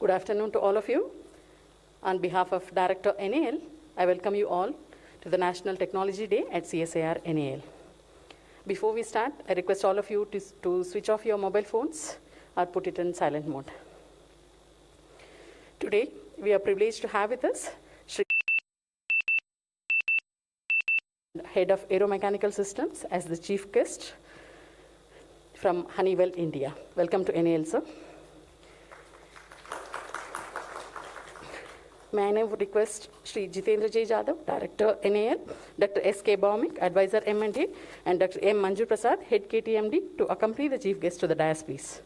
Good afternoon to all of you. On behalf of Director NAL, I welcome you all to the National Technology Day at CSIR-NAL. Before we start, I request all of you to switch off your mobile phones or put it in silent mode. Today, we are privileged to have with us Shri, Head of Aeromechanical Systems, as the chief guest from Honeywell, India. Welcome to NAL, sir. May I now request Shri Jitendra J. Jadhav, Director NAL, Dr. S.K. Baumik, Advisor M&A, and Dr. M. Manju Prasad, Head KTMD, to accompany the chief guest to the dais, please.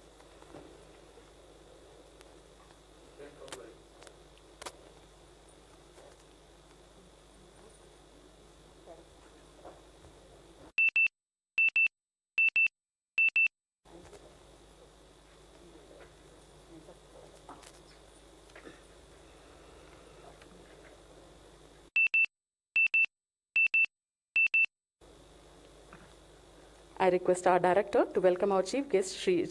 I request our director to welcome our chief guest, Shri.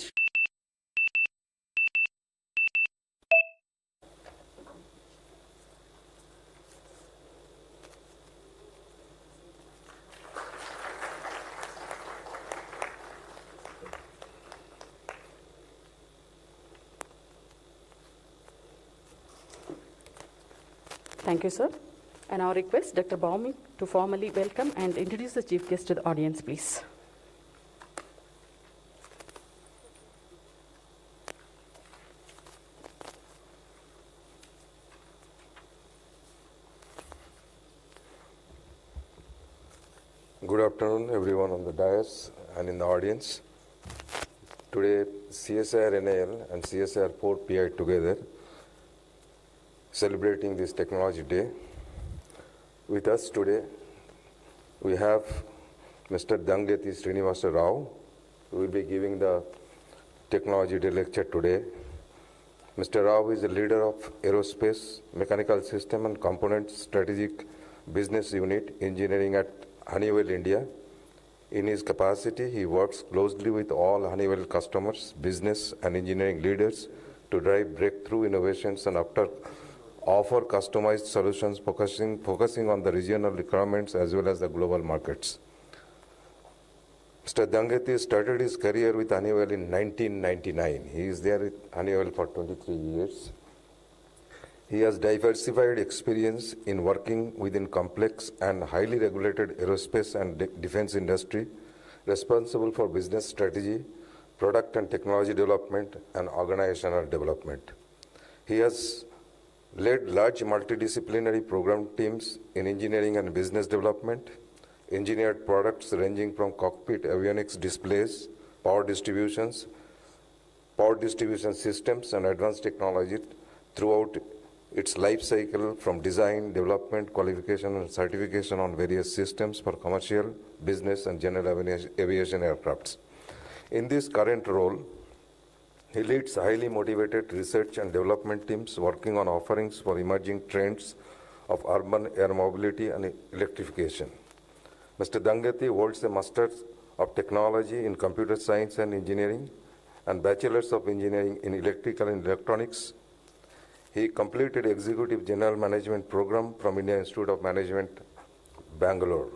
Thank you, sir. And our request Dr. Baumik to formally welcome and introduce the chief guest to the audience, please. Good afternoon, everyone on the dais and in the audience. Today, CSIR-NAL and CSIR-4 PI together, celebrating this Technology Day. With us today, we have Mr. Dangeti Srinivasa Rao, who will be giving the Technology Day lecture today. Mr. Rao is the leader of Aerospace, Mechanical System and Components Strategic Business Unit Engineering at Honeywell, India. In his capacity, he works closely with all Honeywell customers, business and engineering leaders to drive breakthrough innovations and offer customized solutions focusing on the regional requirements as well as the global markets. Mr. Dangeti started his career with Honeywell in 1999. He is there with Honeywell for 23 years. He has diversified experience in working within complex and highly regulated aerospace and defense industry, responsible for business strategy, product and technology development, and organizational development. He has led large multidisciplinary program teams in engineering and business development, engineered products ranging from cockpit avionics displays, power distribution systems, and advanced technology throughout its life cycle, from design, development, qualification, and certification on various systems for commercial, business, and general aviation aircrafts. In this current role, he leads highly motivated research and development teams working on offerings for emerging trends of urban air mobility and electrification. Mr. Dangeti holds a Master's of Technology in Computer Science and Engineering and Bachelor's of Engineering in Electrical and Electronics. He completed Executive General Management Program from Indian Institute of Management, Bengaluru.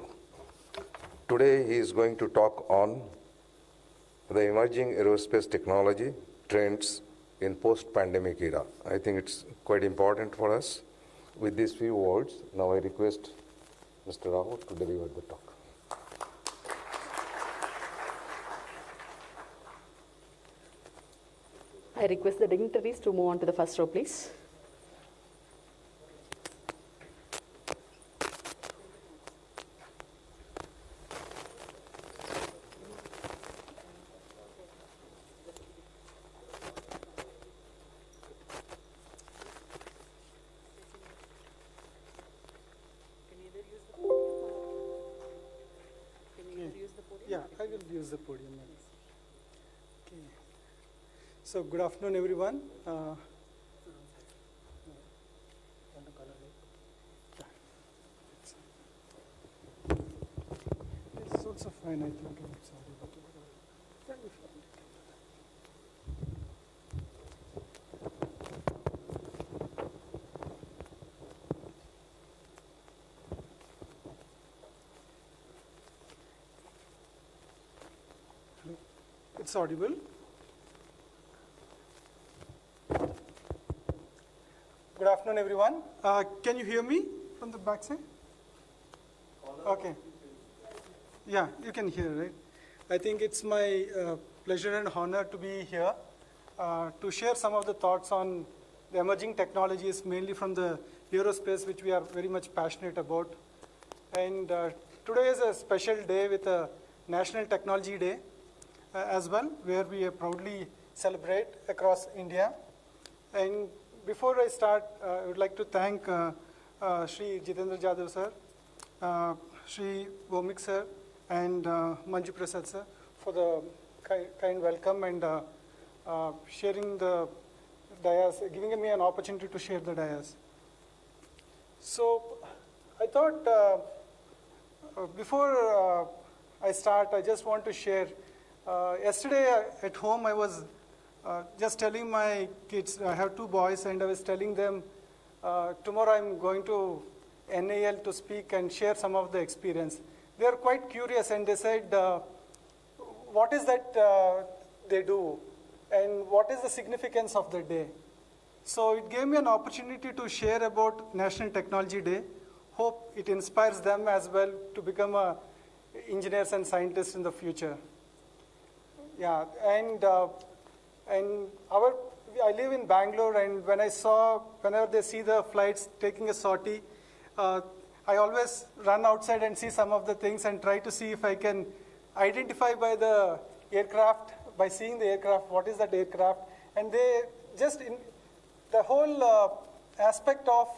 Today, he is going to talk on the emerging aerospace technology trends in post-pandemic era. I think it's quite important for us. With these few words, now I request Mr. Rao to deliver the talk. I request the dignitaries to move on to the first row, please. Yeah, I will use the podium. Okay. So good afternoon, everyone. It's also fine, I think. I'm sorry. it's audible. Good afternoon, everyone. Can you hear me from the backside? Okay. Yeah, you can hear, right? I think it's my pleasure and honor to be here to share some of the thoughts on the emerging technologies, mainly from the aerospace, which we are very much passionate about. And today is a special day with a National Technology Day as well, where we proudly celebrate across India. And before I start, I would like to thank Shri Jitendra Jadhav sir, Shri Vomik sir, and Manju Prasad sir for the kind welcome and sharing the dais, giving me an opportunity to share the dais. So I thought before I start, I just want to share. Yesterday at home, I was just telling my kids, I have 2 boys, and I was telling them, tomorrow I'm going to NAL to speak and share some of the experience. They are quite curious, and they said, what is that they do, and what is the significance of the day? So it gave me an opportunity to share about National Technology Day. Hope it inspires them as well to become engineers and scientists in the future. Yeah, and I live in Bangalore, and whenever they see the flights taking a sortie, I always run outside and see some of the things and try to see if I can identify by the aircraft, by seeing the aircraft, what is that aircraft. And they just, the whole aspect of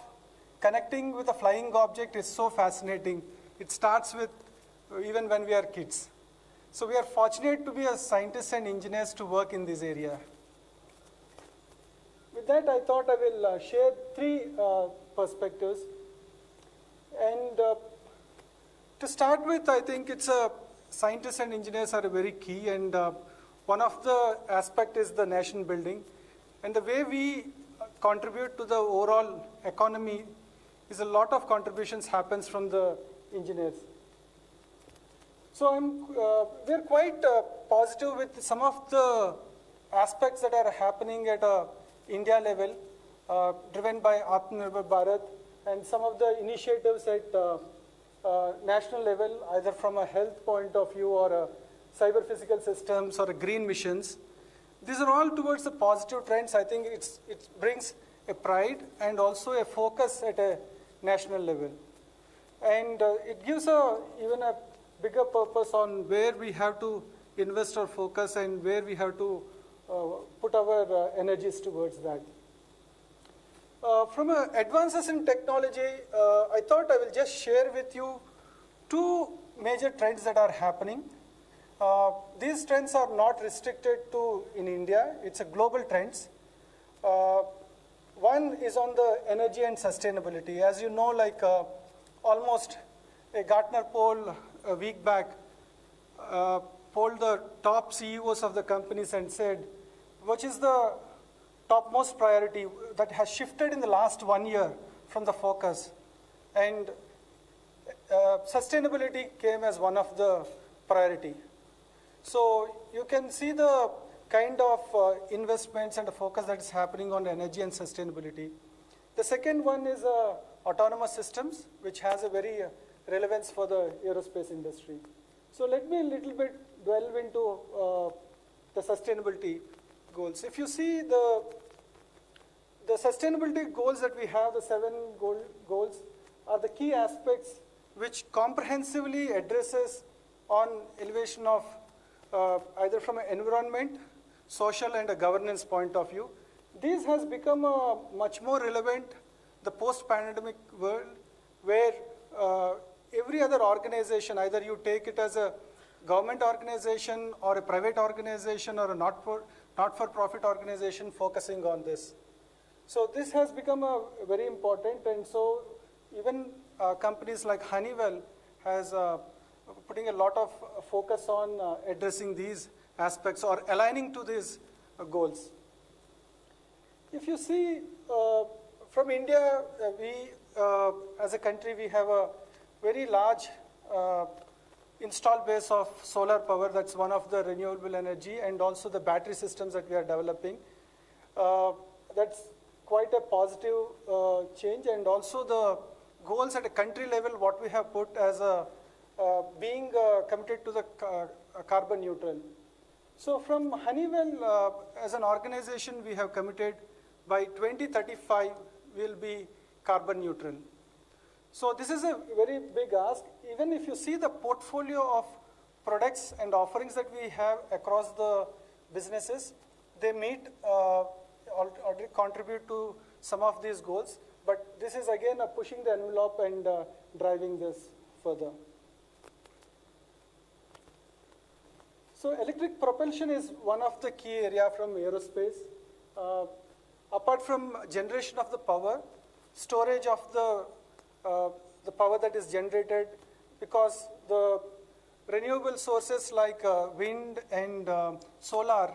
connecting with a flying object is so fascinating. It starts with even when we are kids. So we are fortunate to be as scientists and engineers to work in this area. With that, I thought I will share 3 perspectives. And to start with, I think it's scientists and engineers are very key, and one of the aspect is the nation building. And the way we contribute to the overall economy is a lot of contributions happens from the engineers. So we're quite positive with some of the aspects that are happening at India level, driven by Atmanirbhar Bharat, and some of the initiatives at national level, either from a health point of view or a cyber physical systems or a green missions. These are all towards the positive trends. I think it brings a pride and also a focus at a national level. And it gives even a bigger purpose on where we have to invest our focus and where we have to put our energies towards that. From advances in technology, I thought I will just share with you 2 major trends that are happening. These trends are not restricted to in India. It's a global trends. One is on the energy and sustainability. As you know, like almost a Gartner poll a week back polled the top CEOs of the companies and said, which is the topmost priority that has shifted in the last 1 year from the focus. And sustainability came as one of the priority. So you can see the kind of investments and the focus that is happening on energy and sustainability. The second one is autonomous systems, which has a very relevance for the aerospace industry. So let me a little bit delve into the sustainability goals. If you see the sustainability goals that we have, the 7 goals, are the key aspects which comprehensively addresses on elevation of either from an environment, social, and a governance point of view. This has become much more relevant the post-pandemic world, where every other organization, either you take it as a government organization or a private organization or a not-for-profit organization focusing on this. So this has become very important, and so even companies like Honeywell has putting a lot of focus on addressing these aspects or aligning to these goals. If you see from India, we as a country, we have a very large install base of solar power, that's one of the renewable energy, and also the battery systems that we are developing. That's quite a positive change, and also the goals at a country level, what we have put as being committed to the carbon neutral. So from Honeywell, as an organization, we have committed by 2035, we'll be carbon neutral. So this is a very big ask. Even if you see the portfolio of products and offerings that we have across the businesses, they meet, already contribute to some of these goals. But this is again pushing the envelope and driving this further. So electric propulsion is one of the key area from aerospace. Apart from generation of the power, storage of the power that is generated, because the renewable sources like wind and solar,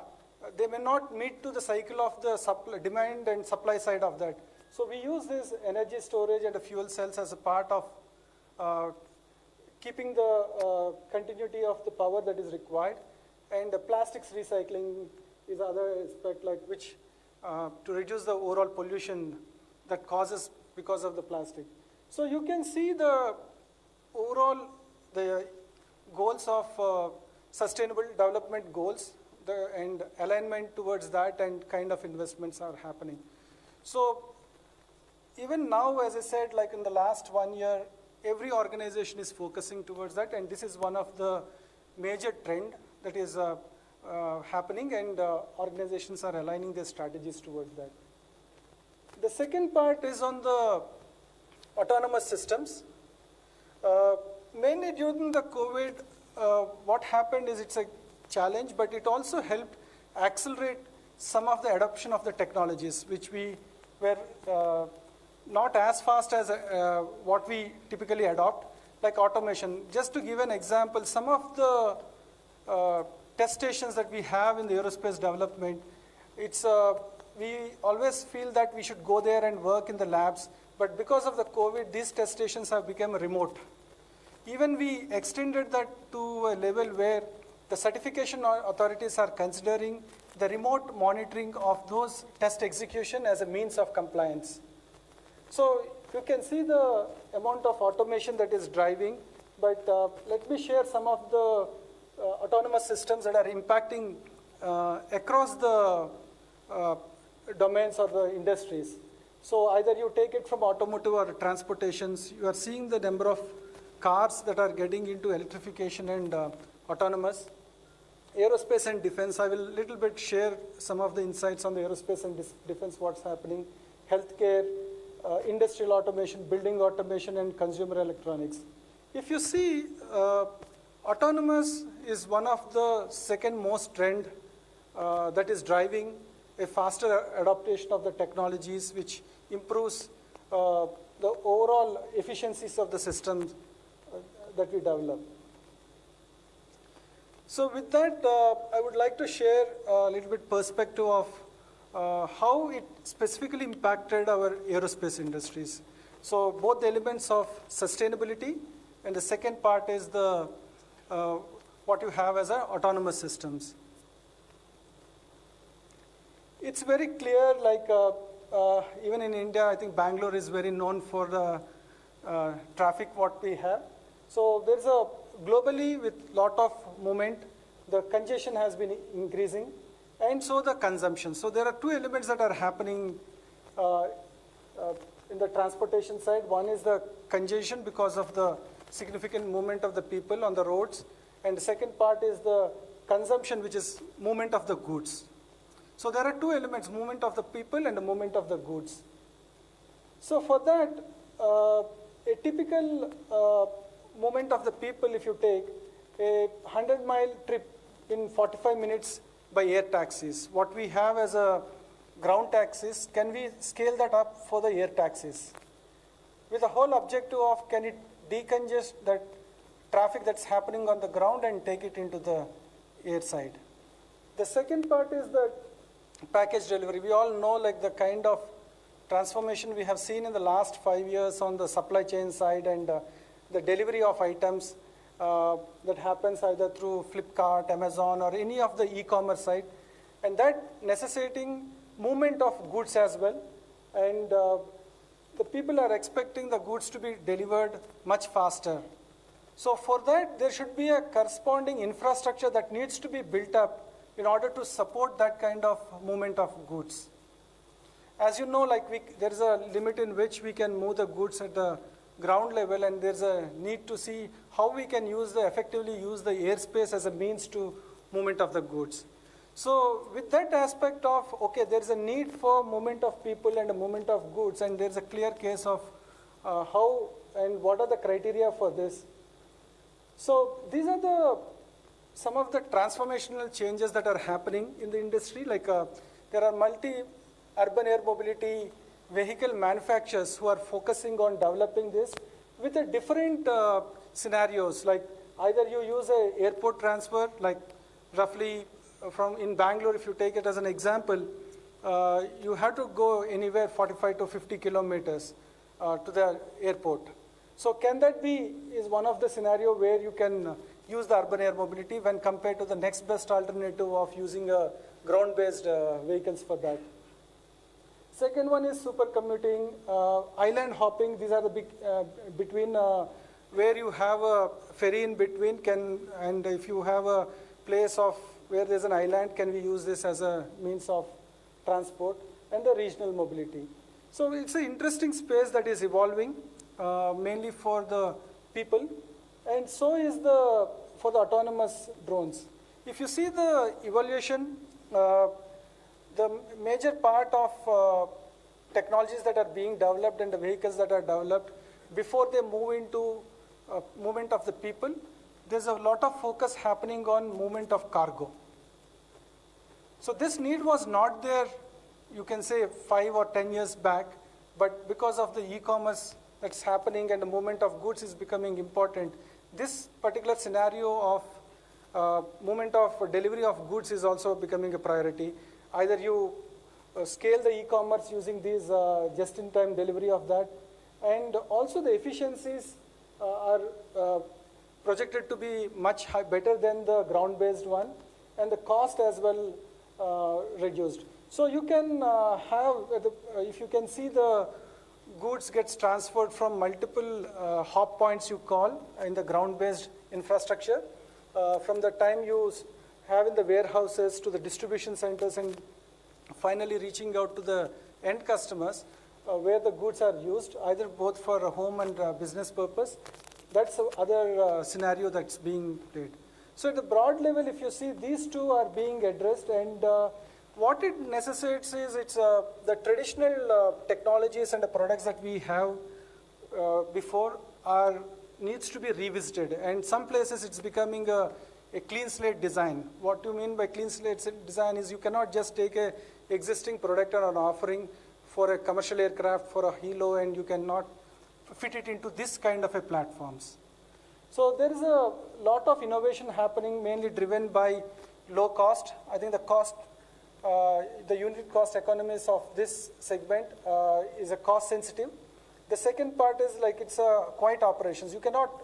they may not meet to the cycle of the demand and supply side of that. So we use this energy storage and the fuel cells as a part of keeping the continuity of the power that is required. And the plastics recycling is other aspect, like which to reduce the overall pollution that causes because of the plastic. So you can see the overall the goals of sustainable development goals and alignment towards that, and kind of investments are happening. So even now, as I said, like in the last 1 year, every organization is focusing towards that, and this is one of the major trend that is happening, and organizations are aligning their strategies towards that. The second part is on the autonomous systems. Mainly during the COVID, what happened is it's a challenge, but it also helped accelerate some of the adoption of the technologies, which we were not as fast as what we typically adopt, like automation. Just to give an example, some of the test stations that we have in the aerospace development, it's we always feel that we should go there and work in the labs, but because of the COVID, these test stations have become remote. Even we extended that to a level where the certification authorities are considering the remote monitoring of those test execution as a means of compliance. So you can see the amount of automation that is driving, but let me share some of the autonomous systems that are impacting across the domains or the industries. So either you take it from automotive or transportations, you are seeing the number of cars that are getting into electrification and autonomous. Aerospace and defense, I will little bit share some of the insights on the aerospace and defense, what's happening. Healthcare, industrial automation, building automation, and consumer electronics. If you see, autonomous is one of the second most trend that is driving a faster adaptation of the technologies, which improves the overall efficiencies of the systems that we develop. So with that, I would like to share a little bit perspective of how it specifically impacted our aerospace industries. So both the elements of sustainability, and the second part is the what you have as autonomous systems. It's very clear, like even in India, I think Bangalore is very known for the traffic what we have. So there's a globally, with lot of movement, the congestion has been increasing, and so the consumption. So there are two elements that are happening in the transportation side. One is the congestion because of the significant movement of the people on the roads, and the second part is the consumption, which is movement of the goods. So there are two elements, movement of the people and the movement of the goods. So for that, a typical movement of the people, if you take a 100-mile trip in 45 minutes by air taxis, what we have as a ground taxis, can we scale that up for the air taxis? With the whole objective of, can it decongest that traffic that's happening on the ground and take it into the air side? The second part is the package delivery. We all know like the kind of transformation we have seen in the last 5 years on the supply chain side and the delivery of items. that happens either through Flipkart, Amazon, or any of the e-commerce site, and that necessitating movement of goods as well. And the people are expecting the goods to be delivered much faster. So for that, there should be a corresponding infrastructure that needs to be built up in order to support that kind of movement of goods. As you know, like there is a limit in which we can move the goods at the ground level, and there's a need to see how we can effectively use the airspace as a means to movement of the goods. So with that aspect of, okay, there's a need for movement of people and a movement of goods, and there's a clear case of how and what are the criteria for this. So these are some of the transformational changes that are happening in the industry. Like there are multi-urban air mobility vehicle manufacturers who are focusing on developing this with a different scenarios. Like either you use an airport transfer, like roughly in Bangalore, if you take it as an example, you have to go anywhere 45 to 50 kilometers to the airport. So can that is one of the scenario where you can use the urban air mobility when compared to the next best alternative of using ground-based vehicles for that. Second one is super commuting, island hopping. These are the big between where you have a ferry in between, and if you have a place of where there's an island, can we use this as a means of transport, and the regional mobility. So it's an interesting space that is evolving, mainly for the people, and so is for the autonomous drones. If you see the evaluation, the major part of technologies that are being developed and the vehicles that are developed, before they move into movement of the people, there's a lot of focus happening on movement of cargo. So this need was not there, you can say 5 or 10 years back, but because of the e-commerce that's happening and the movement of goods is becoming important, this particular scenario of movement of delivery of goods is also becoming a priority. Either you scale the e-commerce using these just-in-time delivery of that, and also the efficiencies are projected to be much better than the ground-based one, and the cost as well reduced. So you can if you can see the goods gets transferred from multiple hop points you call in the ground-based infrastructure, from the time you have in the warehouses to the distribution centers and finally reaching out to the end customers where the goods are used, either both for a home and business purpose. That's the other scenario that's being played. So at the broad level, if you see, these two are being addressed, and what it necessitates is the traditional technologies and the products that we have before needs to be revisited, and some places it's becoming a clean slate design. What you mean by clean slate design is you cannot just take a existing product or an offering for a commercial aircraft, for a helo, and you cannot fit it into this kind of a platforms. So there is a lot of innovation happening, mainly driven by low cost. I think the cost, the unit cost economies of this segment is a cost sensitive. The second part is like it's a quiet operations. You cannot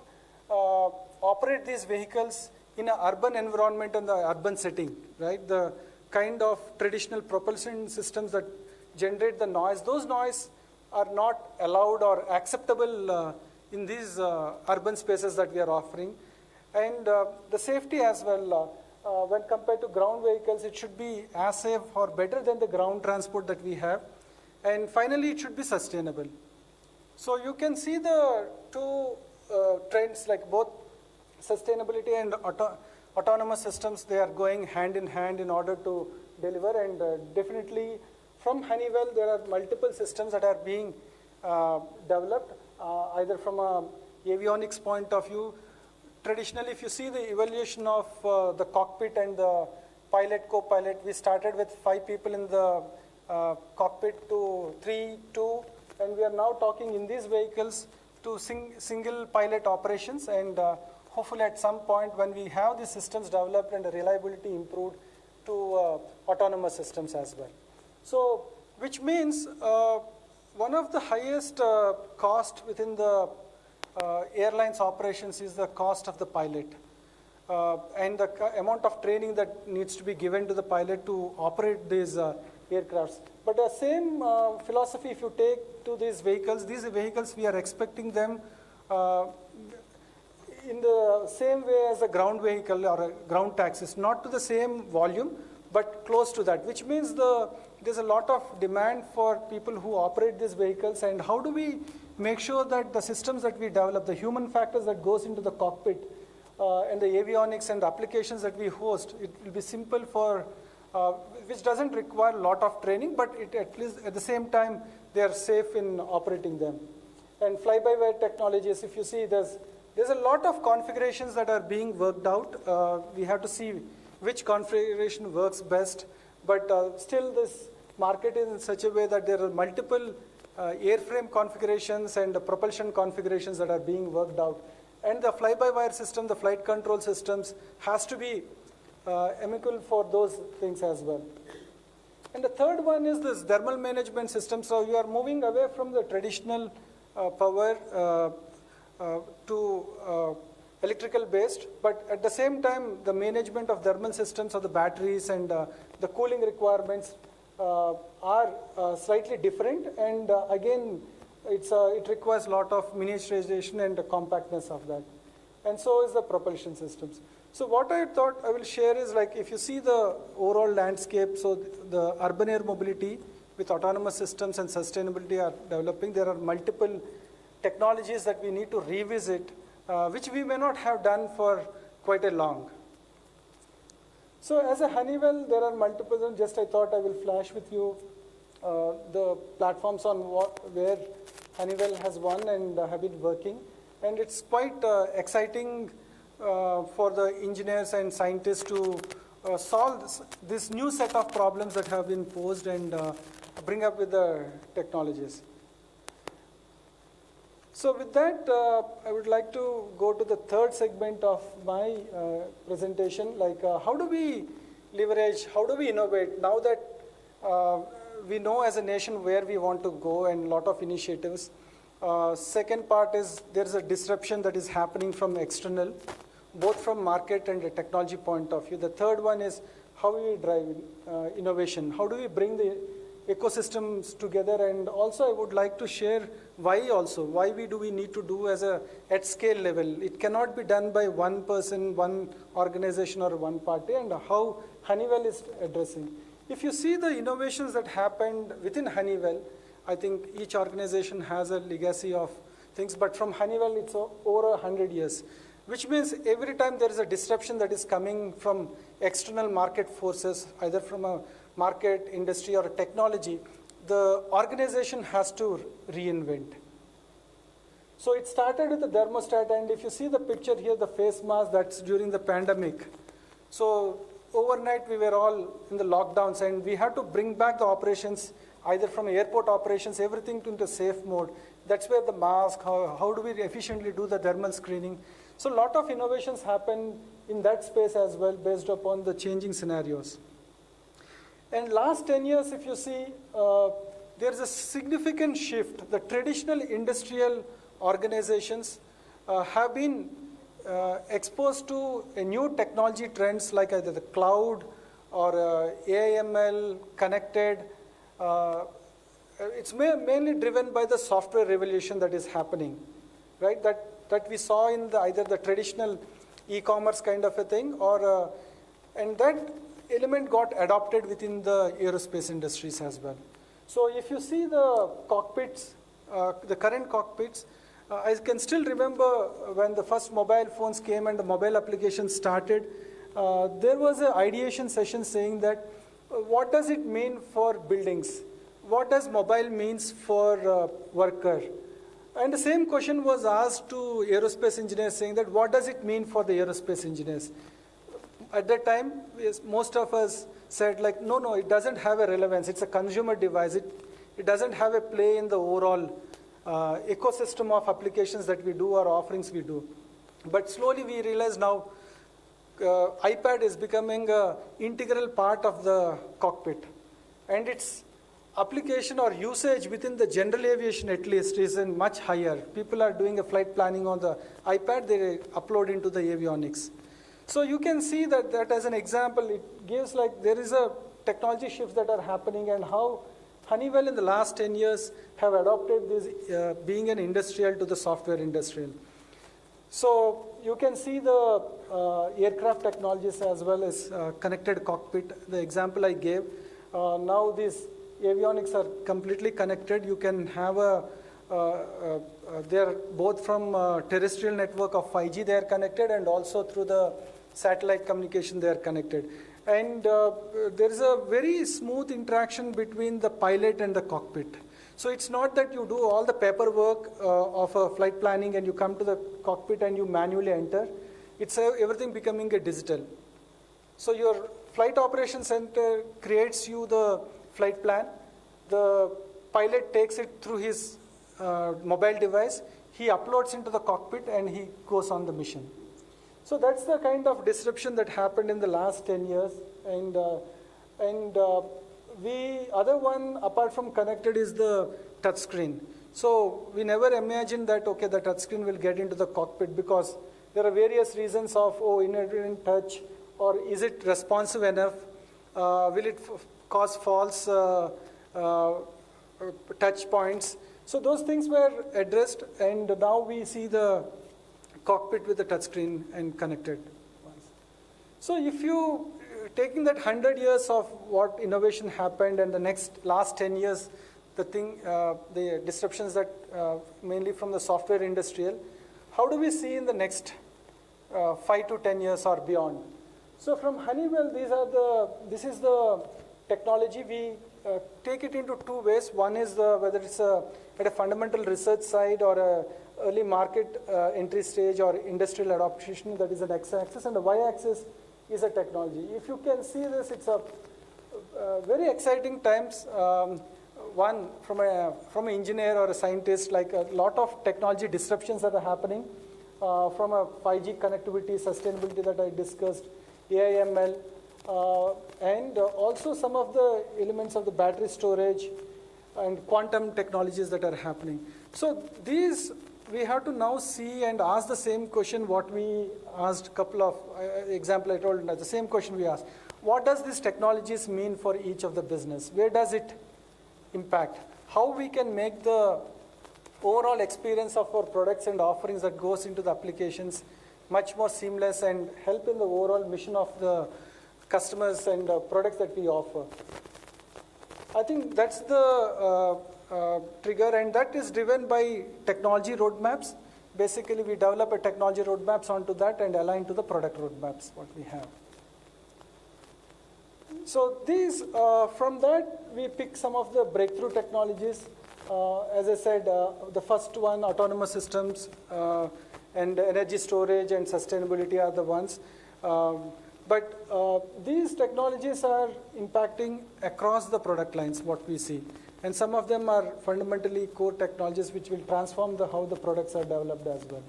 operate these vehicles in an urban environment and the urban setting, right? The kind of traditional propulsion systems that generate the noise, those noise are not allowed or acceptable in these urban spaces that we are offering. And the safety as well, when compared to ground vehicles, it should be as safe or better than the ground transport that we have. And finally, it should be sustainable. So you can see the two trends, like both sustainability and autonomous systems, they are going hand in hand in order to deliver. And definitely from Honeywell, there are multiple systems that are being developed, either from a avionics point of view. Traditionally, if you see the evaluation of the cockpit and the pilot, co-pilot, we started with 5 people in the cockpit to 3, 2, and we are now talking in these vehicles to single pilot operations, and hopefully at some point when we have these systems developed and the reliability improved, to autonomous systems as well. So, which means one of the highest cost within the airlines operations is the cost of the pilot. And the amount of training that needs to be given to the pilot to operate these aircrafts. But the same philosophy, if you take to these vehicles we are expecting them in the same way as a ground vehicle or a ground taxis, not to the same volume, but close to that, which means there's a lot of demand for people who operate these vehicles. And how do we make sure that the systems that we develop, the human factors that goes into the cockpit, and the avionics and the applications that we host, it will be simple for, which doesn't require a lot of training, but it at least at the same time, they are safe in operating them. And fly-by-wire technologies, if you see, there's a lot of configurations that are being worked out. We have to see which configuration works best, but still this market is in such a way that there are multiple airframe configurations and propulsion configurations that are being worked out. And the fly-by-wire system, the flight control systems, has to be amicable for those things as well. And the third one is this thermal management system. So you are moving away from the traditional power to electrical based, but at the same time, the management of thermal systems of the batteries and the cooling requirements are slightly different. And again, it requires a lot of miniaturization and the compactness of that. And so is the propulsion systems. So what I thought I will share is, like, if you see the overall landscape, so the urban air mobility with autonomous systems and sustainability are developing. There are multiple technologies that we need to revisit, which we may not have done for quite a long. So as a Honeywell, there are multiple, and just I thought I will flash with you the platforms on where Honeywell has won and have been working. And it's quite exciting for the engineers and scientists to solve this new set of problems that have been posed and bring up with the technologies. So with that, I would like to go to the third segment of my presentation, like how do we leverage, how do we innovate now that we know as a nation where we want to go and a lot of initiatives. Second part is there's a disruption that is happening from external, both from market and a technology point of view. The third one is how we drive innovation. How do we bring the ecosystems together? And also I would like to share why do we need to do as a at scale level. It cannot be done by one person, one organization or one party, and how Honeywell is addressing. If you see the innovations that happened within Honeywell, I think each organization has a legacy of things, but from Honeywell it's over 100 years, which means every time there is a disruption that is coming from external market forces, either from a market, industry, or a technology, the organization has to reinvent. So it started with the thermostat, and if you see the picture here, the face mask, that's during the pandemic. So overnight we were all in the lockdowns, and we had to bring back the operations, either from airport operations, everything into safe mode. That's where the mask, how do we efficiently do the thermal screening. So a lot of innovations happen in that space as well, based upon the changing scenarios. And last 10 years, if you see, there's a significant shift. The traditional industrial organizations have been exposed to a new technology trends like either the cloud or AI/ML connected. It's mainly driven by the software revolution that is happening, right? That we saw in either the traditional e-commerce kind of a thing, or and that element got adopted within the aerospace industries as well. So if you see the cockpits, the current cockpits, I can still remember when the first mobile phones came and the mobile applications started, there was an ideation session saying that what does it mean for buildings? What does mobile means for worker? And the same question was asked to aerospace engineers, saying that what does it mean for the aerospace engineers? At that time, most of us said, like, no, it doesn't have a relevance. It's a consumer device. It doesn't have a play in the overall ecosystem of applications that we do or offerings we do. But slowly we realize now iPad is becoming an integral part of the cockpit. And it's application or usage within the general aviation at least is much higher. People are doing a flight planning on the iPad, they upload into the avionics. So you can see that as an example, it gives like there is a technology shifts that are happening and how Honeywell in the last 10 years have adopted this being an industrial to the software industrial. So you can see the aircraft technologies as well as connected cockpit. The example I gave, now these avionics are completely connected. You can have they're both from terrestrial network of 5G they are connected and also through the satellite communication they are connected. And there is a very smooth interaction between the pilot and the cockpit. So it's not that you do all the paperwork of a flight planning and you come to the cockpit and you manually enter. It's everything becoming a digital. So your flight operations center creates you the flight plan. The pilot takes it through his mobile device. He uploads into the cockpit and he goes on the mission. So that's the kind of disruption that happened in the last 10 years. Other one apart from connected is the touchscreen. So we never imagined that, okay, the touchscreen will get into the cockpit because there are various reasons of, inadvertent touch, or is it responsive enough? Will it cause false touch points? So those things were addressed, and now we see the cockpit with the touchscreen and connected ones. So if you taking that 100 years of what innovation happened and the last 10 years, the disruptions that mainly from the software industrial, how do we see in the next 5 to 10 years or beyond? So from Honeywell, this is the technology. We take it into two ways. One is whether it's at a fundamental research side or a early market entry stage or industrial adoption, that is an x-axis, and the y-axis is a technology. If you can see this, it's a very exciting times. One, from an engineer or a scientist, like a lot of technology disruptions that are happening from a 5G connectivity, sustainability that I discussed, AI/ML, and also some of the elements of the battery storage and quantum technologies that are happening. So these we have to now see and ask the same question what we asked, couple of example I told, the same question we asked. What does these technologies mean for each of the business? Where does it impact? How we can make the overall experience of our products and offerings that goes into the applications much more seamless and help in the overall mission of the customers and products that we offer. I think that's the trigger, and that is driven by technology roadmaps. Basically, we develop a technology roadmaps onto that and align to the product roadmaps, what we have. So these, from that, we pick some of the breakthrough technologies. As I said, the first one, autonomous systems and energy storage and sustainability are the ones. But these technologies are impacting across the product lines, what we see. And some of them are fundamentally core technologies which will transform how the products are developed as well.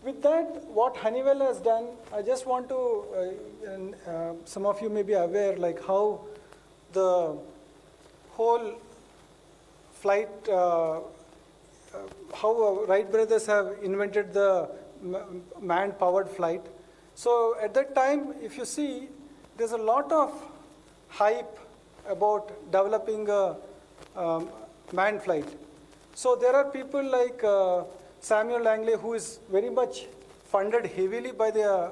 With that, what Honeywell has done, I just want to, some of you may be aware, like how the whole flight, how Wright brothers have invented the man-powered flight. So at that time, if you see, there's a lot of hype about developing a manned flight. So there are people like Samuel Langley, who is very much funded heavily by the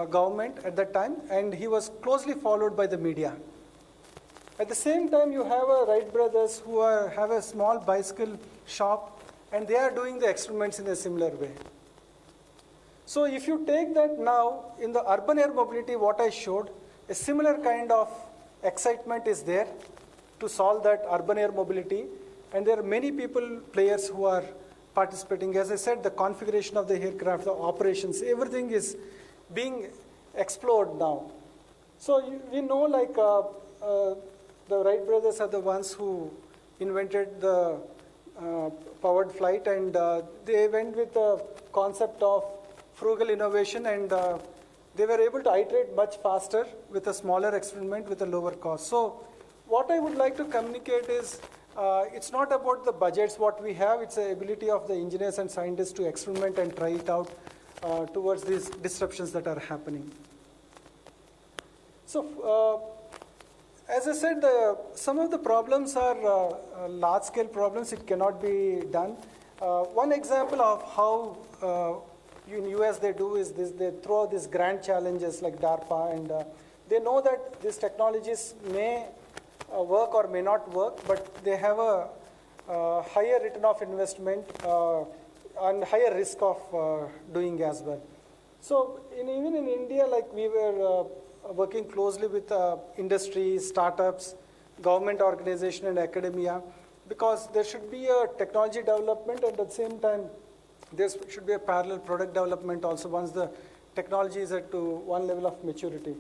government at that time, and he was closely followed by the media. At the same time, you have Wright brothers who have a small bicycle shop, and they are doing the experiments in a similar way. So if you take that now, in the urban air mobility, what I showed, a similar kind of excitement is there to solve that urban air mobility, and there are many players who are participating. As I said, the configuration of the aircraft, the operations, everything is being explored now. So we know, like the Wright brothers are the ones who invented the powered flight, and they went with the concept of frugal innovation, and they were able to iterate much faster with a smaller experiment with a lower cost. So what I would like to communicate is, it's not about the budgets what we have, it's the ability of the engineers and scientists to experiment and try it out towards these disruptions that are happening. So, as I said, some of the problems are large-scale problems. It cannot be done. One example of how in US they do is this: they throw these grand challenges like DARPA, and they know that these technologies may work or may not work, but they have a higher return of investment and higher risk of doing as well. So even in India, like we were working closely with industry, startups, government organization and academia, because there should be a technology development and at the same time there should be a parallel product development also once the technology is at to one level of maturity.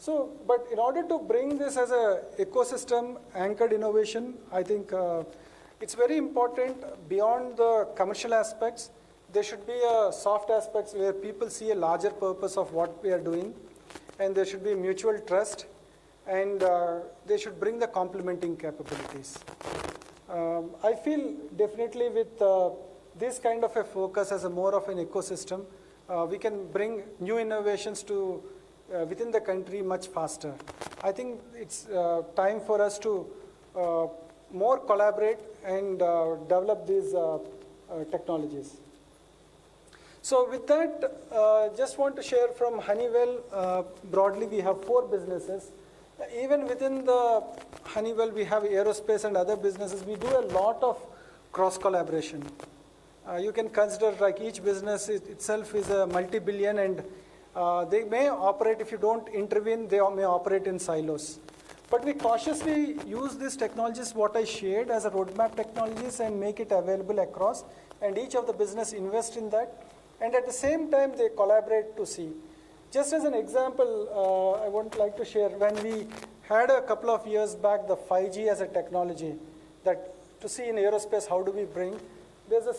So, but in order to bring this as a ecosystem anchored innovation, I think it's very important beyond the commercial aspects. There should be a soft aspects where people see a larger purpose of what we are doing, and there should be mutual trust, and they should bring the complementing capabilities. I feel definitely with this kind of a focus as a more of an ecosystem, we can bring new innovations to within the country much faster. I think it's time for us to more collaborate and develop these technologies. So with that, just want to share from Honeywell, broadly we have 4 businesses. Even within the Honeywell, we have aerospace and other businesses. We do a lot of cross-collaboration. You can consider like each business itself is a multi-billion, and they may operate, if you don't intervene, they may operate in silos. But we cautiously use these technologies, what I shared as a roadmap technologies, and make it available across, and each of the business invest in that. And at the same time, they collaborate to see. Just as an example, I would like to share, when we had a couple of years back the 5G as a technology, that to see in aerospace, how do we bring, there's a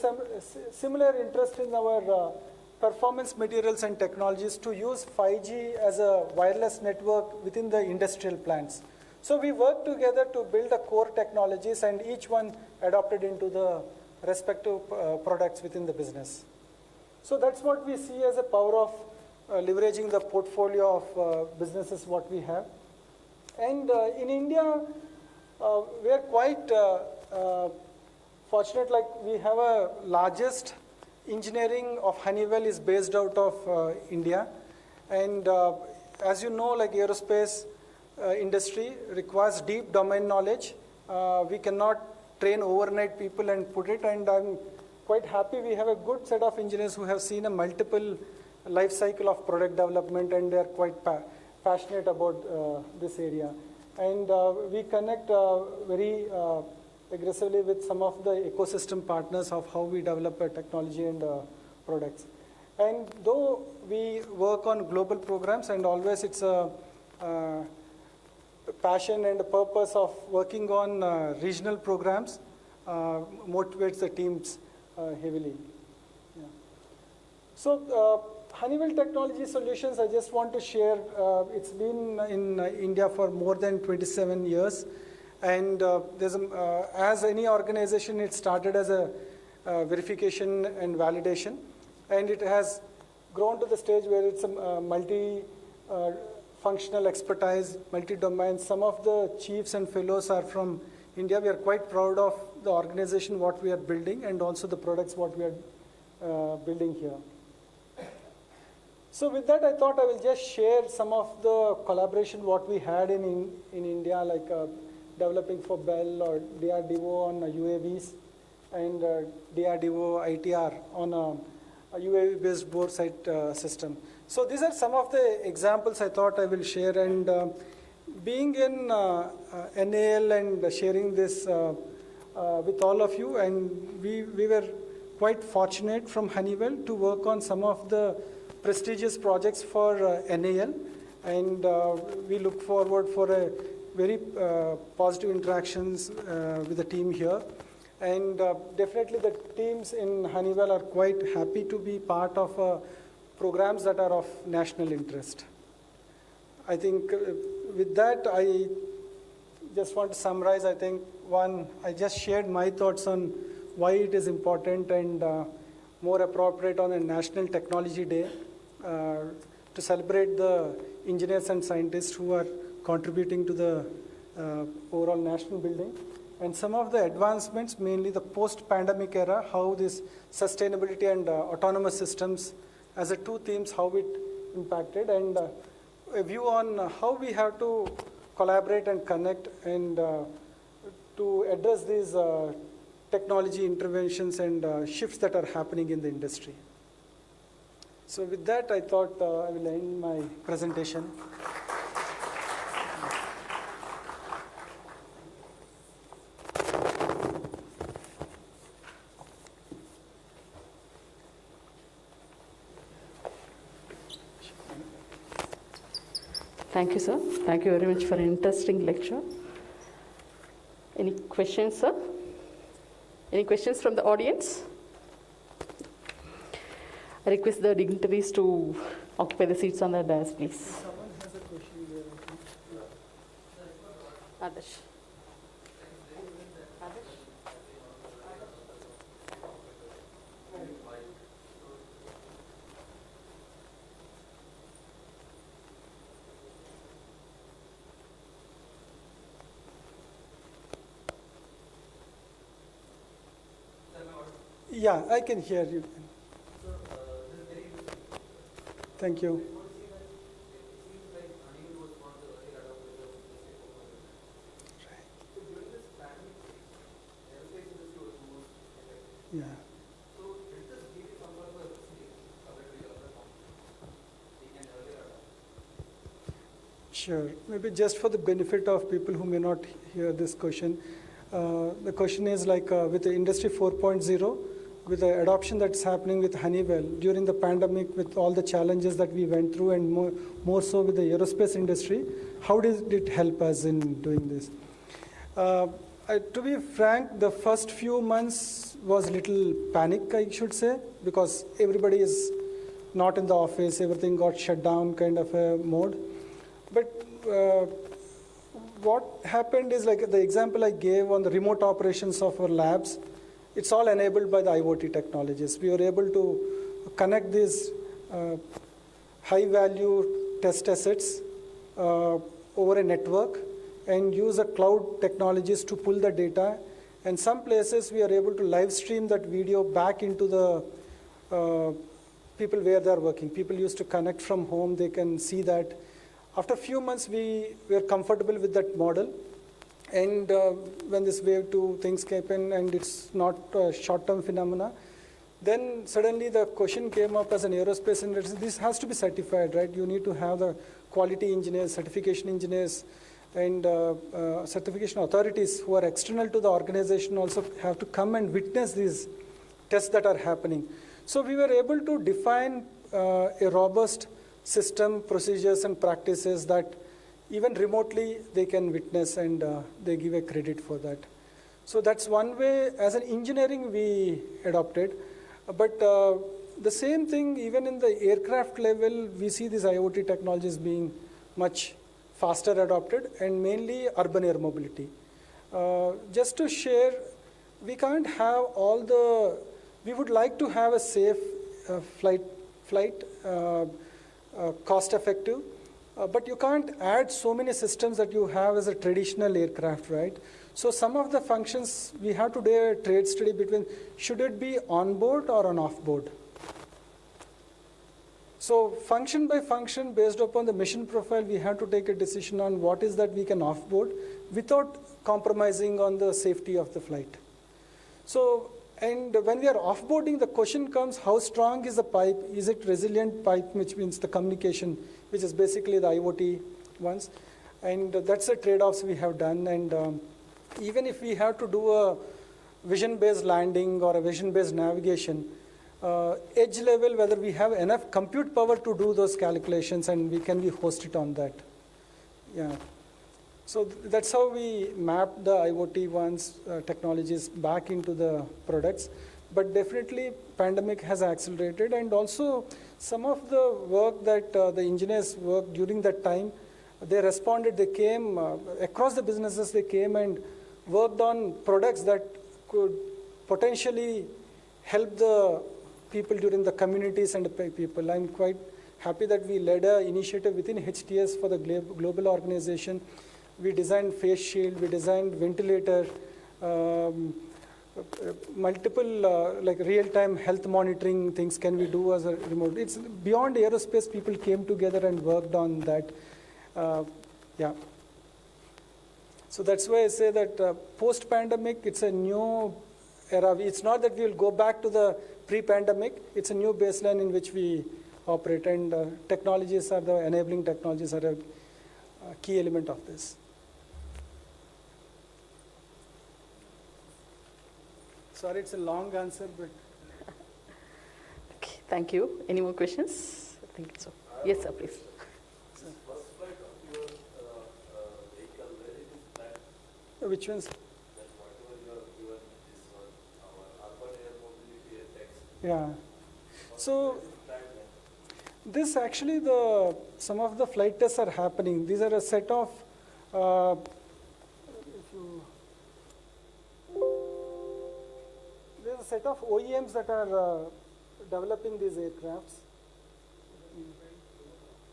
similar interest in our performance materials and technologies to use 5G as a wireless network within the industrial plants. So we work together to build the core technologies, and each one adopted into the respective products within the business. So that's what we see as a power of leveraging the portfolio of businesses what we have. And in India, we are quite fortunate, like we have a largest engineering of Honeywell is based out of India. And as you know, like aerospace industry requires deep domain knowledge. We cannot train overnight people and put it, and I'm quite happy we have a good set of engineers who have seen a multiple life cycle of product development, and they're quite passionate about this area. And we connect very aggressively with some of the ecosystem partners of how we develop a technology and products. And though we work on global programs, and always it's a passion and a purpose of working on regional programs, motivates the teams heavily. Yeah. So Honeywell Technology Solutions, I just want to share, it's been in India for more than 27 years. And there's as any organization, it started as a verification and validation. And it has grown to the stage where it's a multi-functional expertise, multi-domain. Some of the chiefs and fellows are from India. We are quite proud of the organization, what we are building, and also the products, what we are building here. So with that, I thought I will just share some of the collaboration what we had in India, like developing for Bell or DRDO on UAVs, and DRDO ITR on a UAV-based bore sight system. So these are some of the examples I thought I will share. And being in NAL and sharing this with all of you, and we were quite fortunate from Honeywell to work on some of the prestigious projects for NAL, and we look forward for a very positive interactions with the team here. And definitely the teams in Honeywell are quite happy to be part of programs that are of national interest. I think with that, I just want to summarize, I think, one, I just shared my thoughts on why it is important and more appropriate on a National Technology Day to celebrate the engineers and scientists who are contributing to the overall national building. And some of the advancements, mainly the post-pandemic era, how this sustainability and autonomous systems as a two themes, how it impacted, and a view on how we have to collaborate and connect and to address these technology interventions and shifts that are happening in the industry. So with that, I thought I will end my presentation. Thank you, sir. Thank you very much for an interesting lecture. Any questions, sir? Any questions from the audience? I request the dignitaries to occupy the seats on the dais, please. Someone has a question there, I think. Adarsh. Yeah, I can hear you. Thank you. Yeah. Sure. Maybe just for the benefit of people who may not hear this question, the question is like with the Industry 4.0, with the adoption that's happening with Honeywell during the pandemic, with all the challenges that we went through, and more so with the aerospace industry, how did it help us in doing this? To be frank, the first few months was little panic, I should say, because everybody is not in the office, everything got shut down kind of a mode. But what happened is, like the example I gave on the remote operations of our labs, it's all enabled by the IoT technologies. We were able to connect these high-value test assets over a network and use the cloud technologies to pull the data. And some places we are able to live stream that video back into the people where they are working. People used to connect from home, they can see that. After a few months, we were comfortable with that model. And when this wave 2 things came in, and it's not a short-term phenomena, then suddenly the question came up as an aerospace industry, this has to be certified, right? You need to have the quality engineers, certification engineers, and certification authorities who are external to the organization also have to come and witness these tests that are happening. So we were able to define a robust system, procedures, and practices that even remotely they can witness, and they give a credit for that. So that's one way as an engineering we adopted. But the same thing, even in the aircraft level, we see these IoT technologies being much faster adopted, and mainly urban air mobility. Just to share, we can't have all the, we would like to have a safe flight cost effective, but you can't add so many systems that you have as a traditional aircraft, right? So some of the functions, we have to do a trade study between, should it be on board or on off board? So function by function, based upon the mission profile, we have to take a decision on what is that we can offboard without compromising on the safety of the flight. So, and when we are offboarding, the question comes, how strong is the pipe? Is it resilient pipe, which means the communication, which is basically the IoT ones. And that's the trade-offs we have done. And even if we have to do a vision-based landing or a vision-based navigation, edge level, whether we have enough compute power to do those calculations, and we can be hosted on that. Yeah. So that's how we map the IoT ones, technologies back into the products. But definitely pandemic has accelerated, and also some of the work that the engineers worked during that time, They responded, they came, across the businesses they came and worked on products that could potentially help the people during the communities and the people. I'm quite happy that we led an initiative within HTS for the global organization. We designed face shield, we designed ventilator, multiple like real-time health monitoring things can we do as a remote. It's beyond aerospace, people came together and worked on that. Yeah. So that's why I say that post-pandemic, it's a new era. It's not that we'll go back to the pre-pandemic. It's a new baseline in which we operate, and technologies are the enabling technologies are a key element of this. Sorry, it's a long answer, but. Okay, thank you. Any more questions? I think so. Yes, sir, please. Which ones? Yeah. So this actually some of the flight tests are happening. These are a set of there's a set of OEMs that are developing these aircrafts.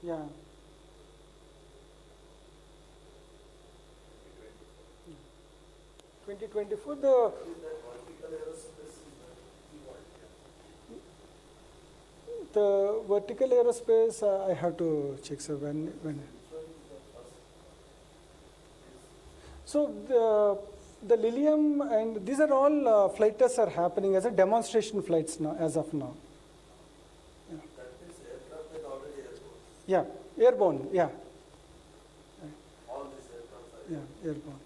Yeah. 2024, the vertical aerospace, I have to check. So when. So the Lilium and these are all flight tests are happening as a demonstration flights now, as of now. Yeah. That means aircraft is already airborne. Yeah, airborne. Yeah. All these aircraft are Yeah, airborne.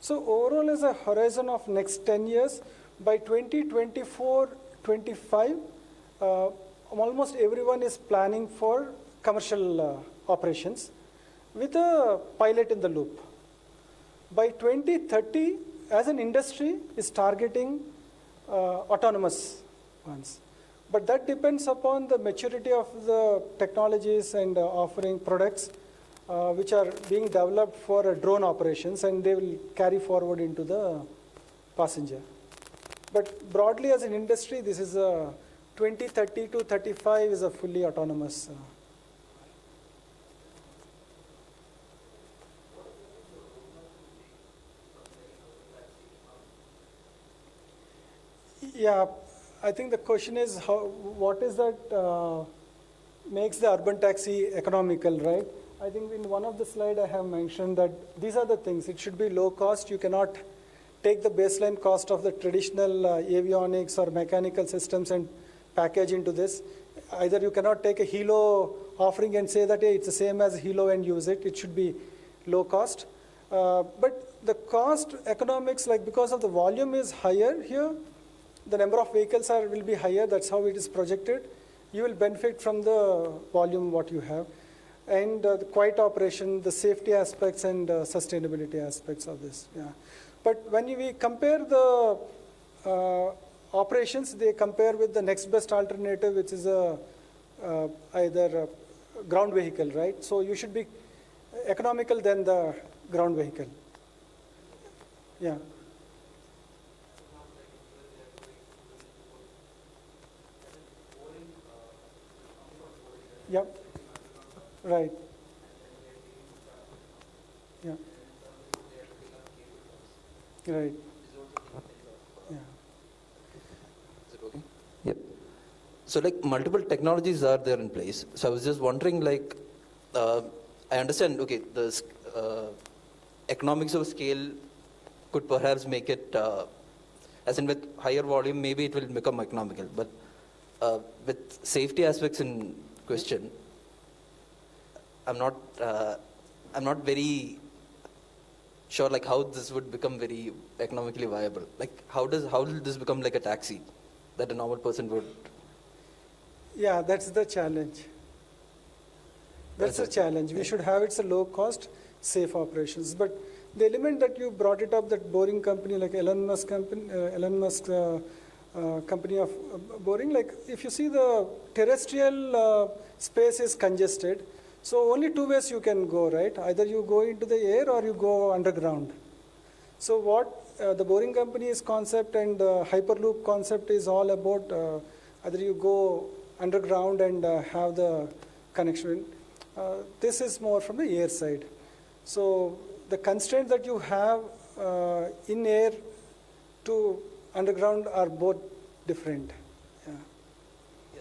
So overall, as a horizon of next 10 years, by 2024-25, almost everyone is planning for commercial operations with a pilot in the loop. By 2030, as an industry, is targeting autonomous ones. But that depends upon the maturity of the technologies and offering products which are being developed for drone operations, and they will carry forward into the passenger. But broadly as an industry, this is a 2030 to 35 is a fully autonomous. Yeah, I think the question is what is that makes the urban taxi economical, right? I think in one of the slides I have mentioned that these are the things. It should be low cost. You cannot take the baseline cost of the traditional avionics or mechanical systems and package into this. Either you cannot take a Hilo offering and say that hey, it's the same as Hilo and use it. It should be low cost. But the cost economics, like because of the volume is higher here, the number of vehicles will be higher. That's how it is projected. You will benefit from the volume what you have. And the quiet operation, the safety aspects and sustainability aspects of this. Yeah. But when we compare the operations, they compare with the next best alternative, which is either a ground vehicle, right? So you should be economical than the ground vehicle. Yeah. Yep. Right. Yeah. Right. Yeah. Is it working? Yep. So like multiple technologies are there in place. So I was just wondering, like, I understand, okay, the economics of scale could perhaps make it, as in with higher volume, maybe it will become economical. But with safety aspects in question, I'm not very sure like how this would become very economically viable. Like how will this become like a taxi that a normal person would? Yeah, that's the challenge. That's the challenge. We should have it's a low cost, safe operations. But the element that you brought it up, that Boring company like Elon Musk company of Boring, like if you see the terrestrial space is congested, So only two ways you can go, right? Either you go into the air or you go underground. So what the boring company's concept and Hyperloop concept is all about, either you go underground and have the connection. This is more from the air side. So the constraints that you have in air to underground are both different. Yeah.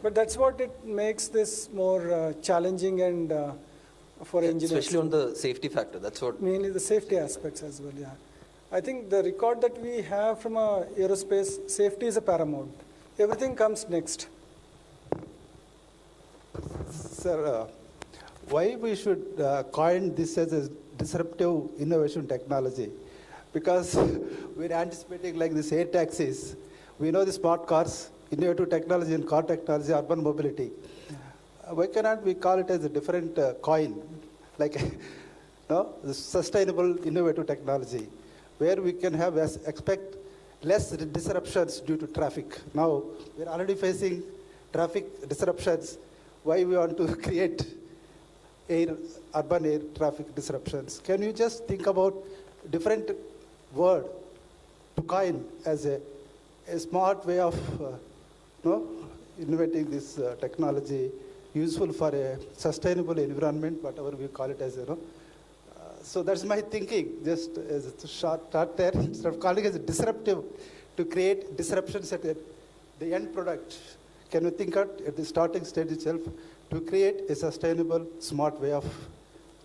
But that's what it makes this more challenging and for engineers. Especially on the safety factor, that's what. Mainly the safety aspects as well, yeah. I think the record that we have from aerospace, safety is a paramount. Everything comes next. Sir, why we should coin this as a disruptive innovation technology? Because we're anticipating like this air taxis. We know the smart cars, innovative technology and car technology, urban mobility. Why cannot we call it as a different coin, like no, the sustainable innovative technology, where we can have expect less disruptions due to traffic. Now we're already facing traffic disruptions. Why we want to create urban air traffic disruptions? Can you just think about different word to coin as a smart way of innovating this technology, useful for a sustainable environment, whatever we call it as, so that's my thinking, just as a short thought there, instead of calling it as disruptive, to create disruptions at the end product. Can you think at the starting stage itself to create a sustainable, smart way of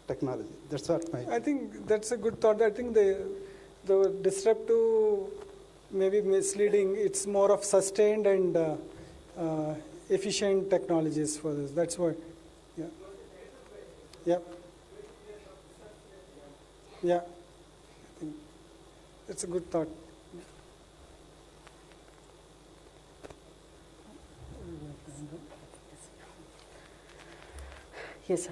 technology? That's what I think that's a good thought. I think the disruptive may be misleading. It's more of sustained and efficient technologies for this. That's what, yeah. Yeah. Yeah. I think it's a good thought. Yes, sir.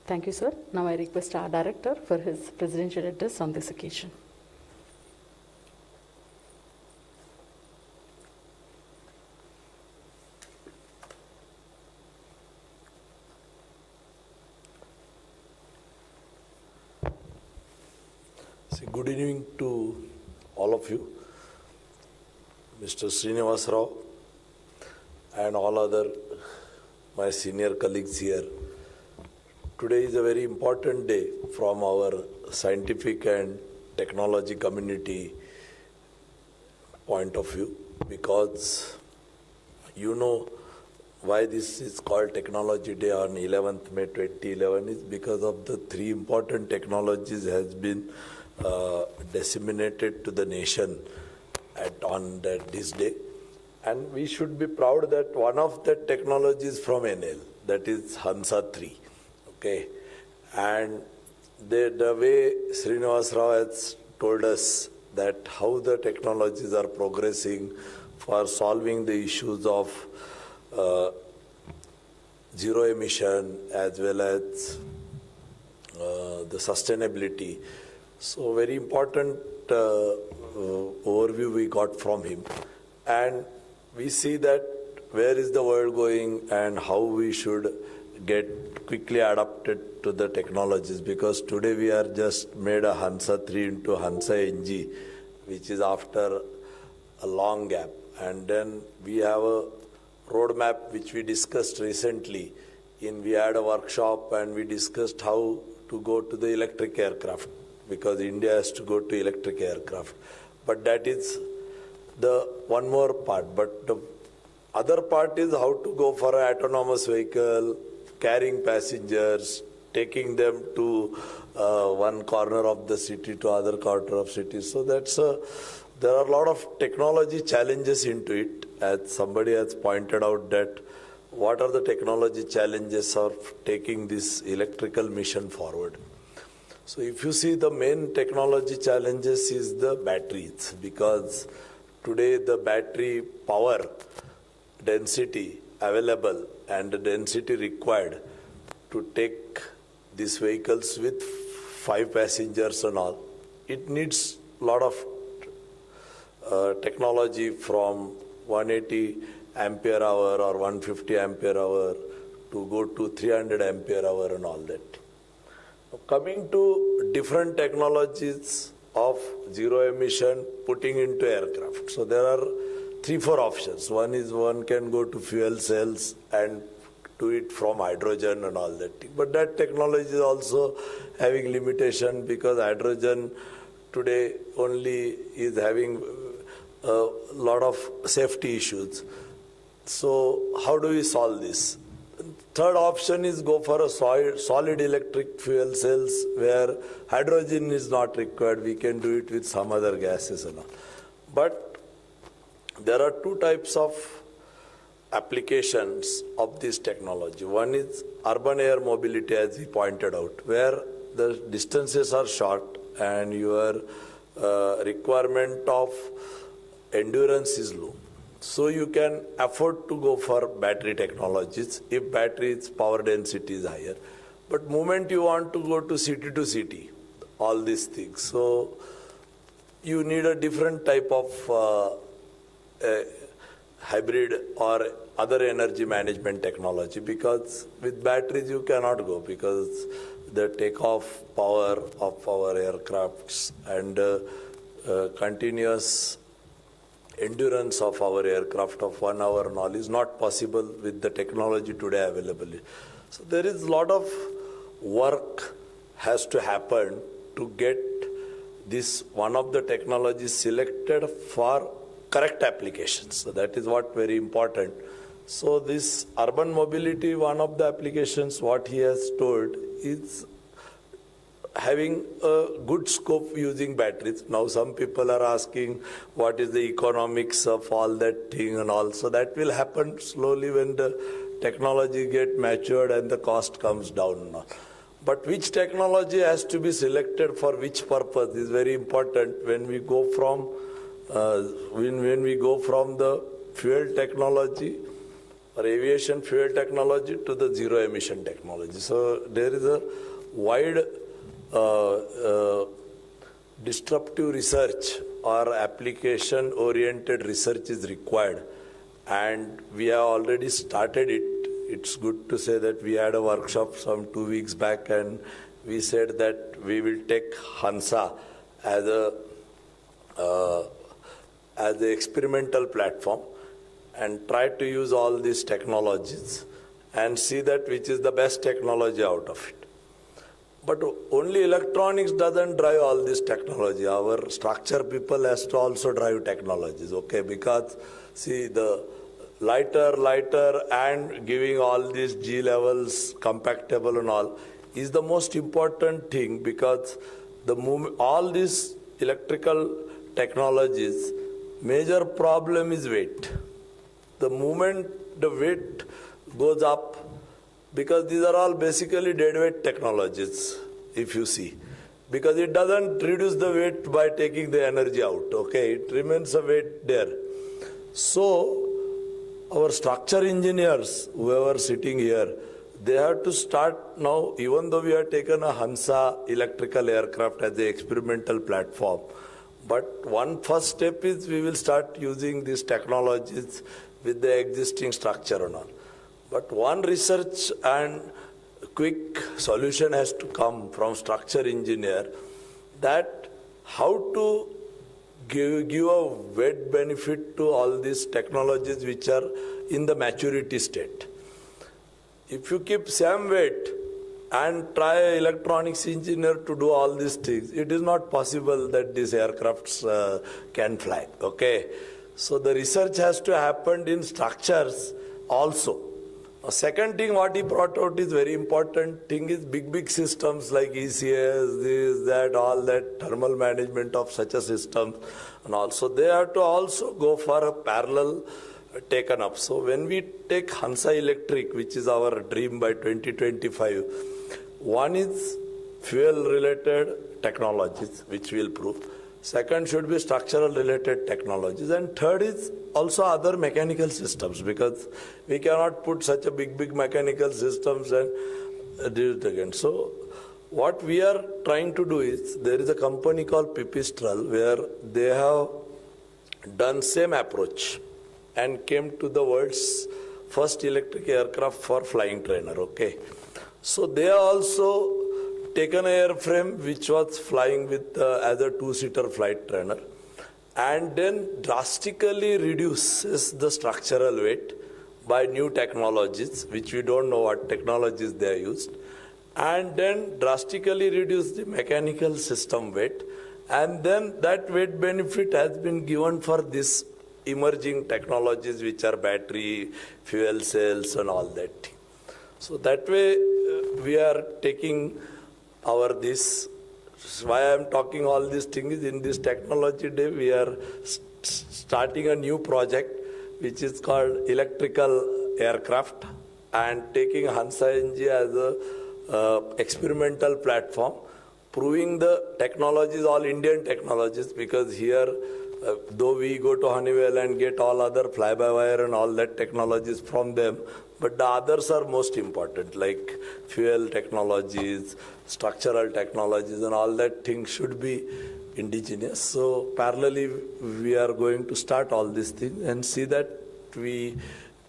Thank you, sir. Now I request our director for his presidential address on this occasion. Good evening to all of you, Mr. Srinivasa and all other my senior colleagues here. Today is a very important day from our scientific and technology community point of view, because you know why this is called Technology Day on 11th May 2011 is because of the three important technologies has been disseminated to the nation on this day. And we should be proud that one of the technologies from NL, that is Hansa 3. Okay, and the way Srinivasa Rao has told us that how the technologies are progressing for solving the issues of zero emission as well as the sustainability. So very important overview we got from him. And we see that where is the world going and how we should get quickly adapted to the technologies, because today we are just made a Hansa 3 into Hansa NG, which is after a long gap. And then we have a roadmap which we discussed recently. We had a workshop and we discussed how to go to the electric aircraft, because India has to go to electric aircraft. But that is the one more part. But the other part is how to go for an autonomous vehicle, carrying passengers, taking them to one corner of the city to other corner of city. So there are a lot of technology challenges into it. As somebody has pointed out that what are the technology challenges of taking this electrical mission forward. So if you see, the main technology challenges is the batteries, because today the battery power density available and the density required to take these vehicles with 5 passengers and all, it needs a lot of technology from 180 ampere hour or 150 ampere hour to go to 300 ampere hour and all that. Coming to different technologies of zero emission putting into aircraft. So there are 3-4 options. One is one can go to fuel cells and do it from hydrogen and all that. But that technology is also having limitation because hydrogen today only is having a lot of safety issues. So how do we solve this? Third option is go for a solid electric fuel cells where hydrogen is not required. We can do it with some other gases and all. But there are 2 types of applications of this technology. One is urban air mobility, as we pointed out, where the distances are short and your requirement of endurance is low. So you can afford to go for battery technologies if battery's power density is higher. But moment you want to go to city, all these things. So you need a different type of hybrid or other energy management technology, because with batteries you cannot go because the takeoff power of our aircrafts and continuous endurance of our aircraft of 1 hour and all is not possible with the technology today available. So there is a lot of work has to happen to get this one of the technologies selected for correct applications. So that is what very important. So this urban mobility, one of the applications what he has told is having a good scope using batteries. Now some people are asking what is the economics of all that thing and all. So that will happen slowly when the technology get matured and the cost comes down. But which technology has to be selected for which purpose is very important when we go from the fuel technology or aviation fuel technology to the zero emission technology. So there is a wide disruptive research or application oriented research is required, and we have already started it. It's good to say that we had a workshop some 2 weeks back and we said that we will take Hansa as the experimental platform and try to use all these technologies and see that which is the best technology out of it. But only electronics doesn't drive all this technology. Our structure people has to also drive technologies, okay? Because see, the lighter and giving all these G levels compactable and all is the most important thing, because all these electrical technologies, major problem is weight. The moment the weight goes up, because these are all basically dead weight technologies, if you see. Because it doesn't reduce the weight by taking the energy out, okay? It remains a weight there. So, our structure engineers, whoever sitting here, they have to start now, even though we have taken a Hansa electrical aircraft as the experimental platform, but one first step is we will start using these technologies with the existing structure and all. But one research and quick solution has to come from structure engineer, that how to give a weight benefit to all these technologies which are in the maturity state. If you keep same weight and try electronics engineer to do all these things, it is not possible that these aircrafts can fly, okay? So the research has to happen in structures also. A second thing what he brought out is very important thing is big systems like ECS, this, that, all that, thermal management of such a system, and also they have to also go for a parallel taken up. So when we take Hansa Electric, which is our dream by 2025, one is fuel related technologies which we'll prove. Second should be structural related technologies. And third is also other mechanical systems, because we cannot put such a big mechanical systems and do it again. So what we are trying to do is, there is a company called Pipistrel where they have done same approach and came to the world's first electric aircraft for flying trainer, okay. So they are also taken an airframe which was flying with as a two-seater flight trainer, and then drastically reduces the structural weight by new technologies, which we don't know what technologies they are used, and then drastically reduce the mechanical system weight, and then that weight benefit has been given for this emerging technologies which are battery, fuel cells and all that. So that way we are taking our this, why I am talking all these things in this technology day, we are starting a new project which is called electrical aircraft, and taking Hansa NG as a experimental platform, proving the technologies, all Indian technologies, because here though we go to Honeywell and get all other fly-by-wire and all that technologies from them, but the others are most important, like fuel technologies, structural technologies, and all that things should be indigenous. So parallelly, we are going to start all these things and see that we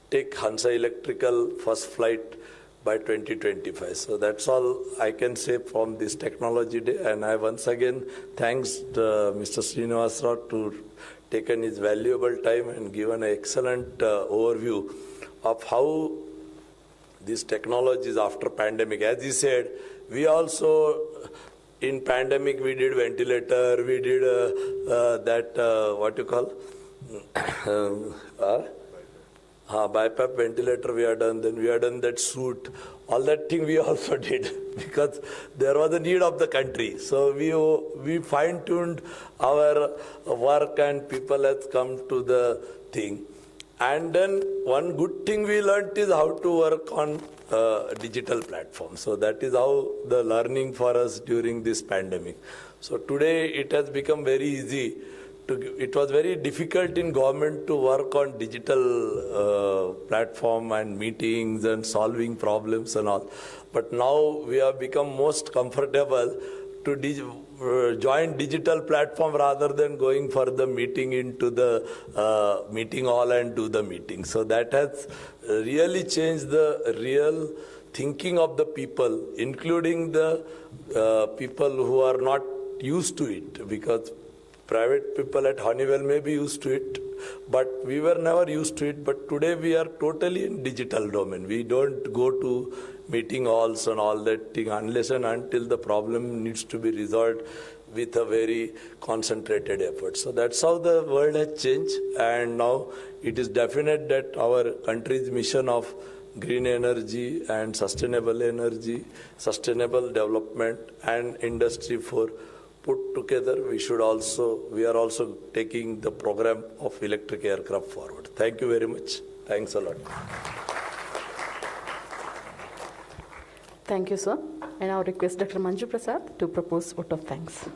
take Hansa Electrical first flight by 2025. So that's all I can say from this technology day. And I once again thanks Mr. Srinivasa to taken his valuable time and given an excellent overview of how these technologies after pandemic. As he said, we also in pandemic we did ventilator, we did that what you call BiPAP ventilator we have done, then we have done that suit, all that thing we also did because there was a need of the country. So we fine-tuned our work and people has come to the thing. And then one good thing we learned is how to work on digital platforms. So that is how the learning for us during this pandemic. So today it has become very easy. It was very difficult in government to work on digital platform and meetings and solving problems and all. But now we have become most comfortable to join digital platform rather than going for the meeting into the meeting hall and do the meeting. So that has really changed the real thinking of the people, including the people who are not used to it, because private people at Honeywell may be used to it, but we were never used to it. But today we are totally in digital domain. We don't go to meeting halls and all that thing unless and until the problem needs to be resolved with a very concentrated effort. So that's how the world has changed, and now it is definite that our country's mission of green energy and sustainable energy, sustainable development and industry for put together, we are also taking the program of electric aircraft forward. Thank you very much. Thanks a lot. Thank you, sir. I now request Dr. Manju Prasad to propose vote of thanks.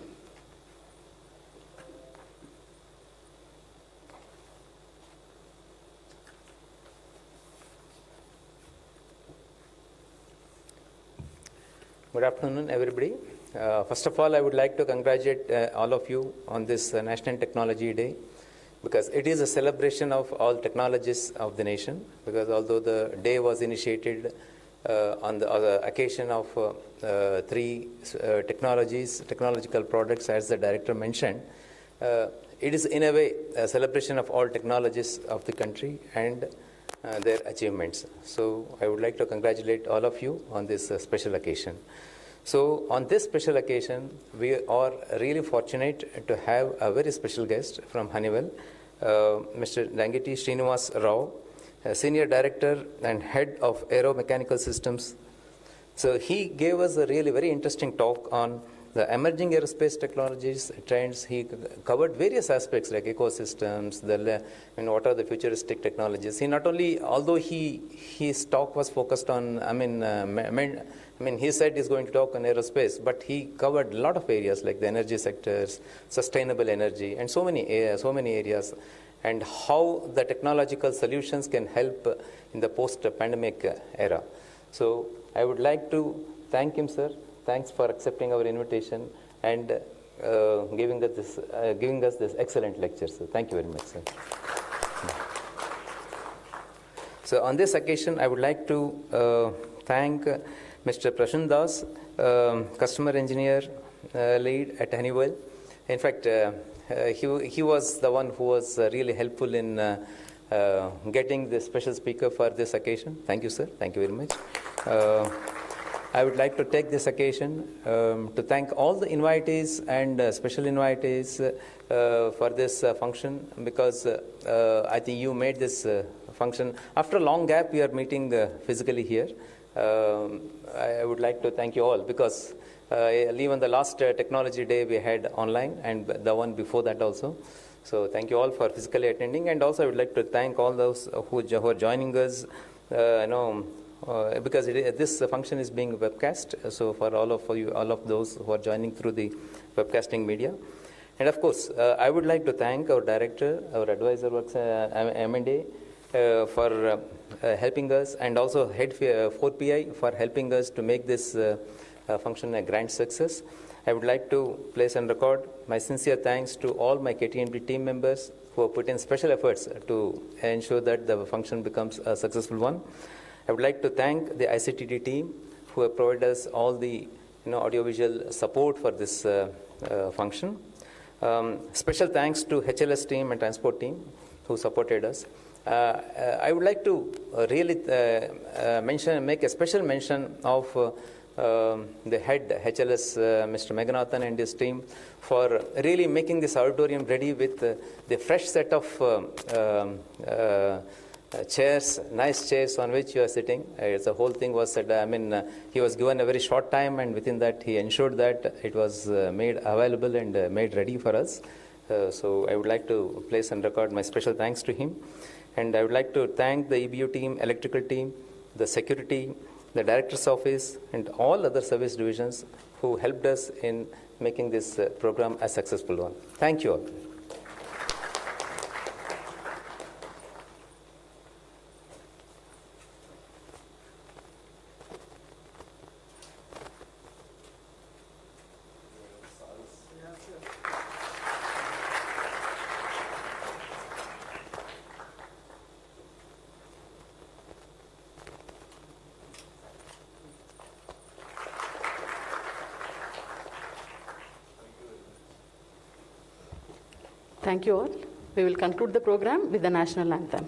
Good afternoon, everybody. First of all, I would like to congratulate all of you on this National Technology Day, because it is a celebration of all technologies of the nation. Because although the day was initiated on the occasion of three technological products, as the director mentioned, it is in a way a celebration of all technologies of the country and their achievements. So I would like to congratulate all of you on this special occasion. So on this special occasion, we are really fortunate to have a very special guest from Honeywell, Mr. Dangeti Srinivasa Rao, Senior Director and Head of Aero Mechanical Systems. So he gave us a really very interesting talk on the emerging aerospace technologies, trends. He covered various aspects like ecosystems, what are the futuristic technologies. He not only, although his talk was focused on, he said he's going to talk on aerospace, but he covered a lot of areas like the energy sectors, sustainable energy, and so many areas, and how the technological solutions can help in the post-pandemic era. So I would like to thank him, sir. Thanks for accepting our invitation and giving us this excellent lecture. So thank you very much, sir. So on this occasion, I would like to thank Mr. Prashant Das, customer engineer lead at Honeywell. In fact, he was the one who was really helpful in getting the special speaker for this occasion. Thank you, sir. Thank you very much. I would like to take this occasion to thank all the invitees and special invitees for this function, because I think you made this function. After a long gap, we are meeting physically here. I would like to thank you all, because even the last technology day we had online, and the one before that also. So thank you all for physically attending, and also I would like to thank all those who are joining us. Because this function is being webcast, so for all of those who are joining through the webcasting media. And of course, I would like to thank our director, our advisor works M&A for helping us, and also head 4PI for helping us to make this function a grand success. I would like to place on record my sincere thanks to all my KTNB team members who have put in special efforts to ensure that the function becomes a successful one. I would like to thank the ICTD team who have provided us all the audiovisual support for this function. Special thanks to HLS team and transport team who supported us. I would like to really make a special mention of the head HLS, Mr. Meghanathan, and his team for really making this auditorium ready with the fresh set of chairs, nice chairs on which you are sitting. The whole thing was said, he was given a very short time, and within that he ensured that it was made available and made ready for us. So I would like to place on record my special thanks to him. And I would like to thank the EBU team, electrical team, the security, the director's office, and all other service divisions who helped us in making this program a successful one. Thank you all. Thank you all. We will conclude the program with the national anthem.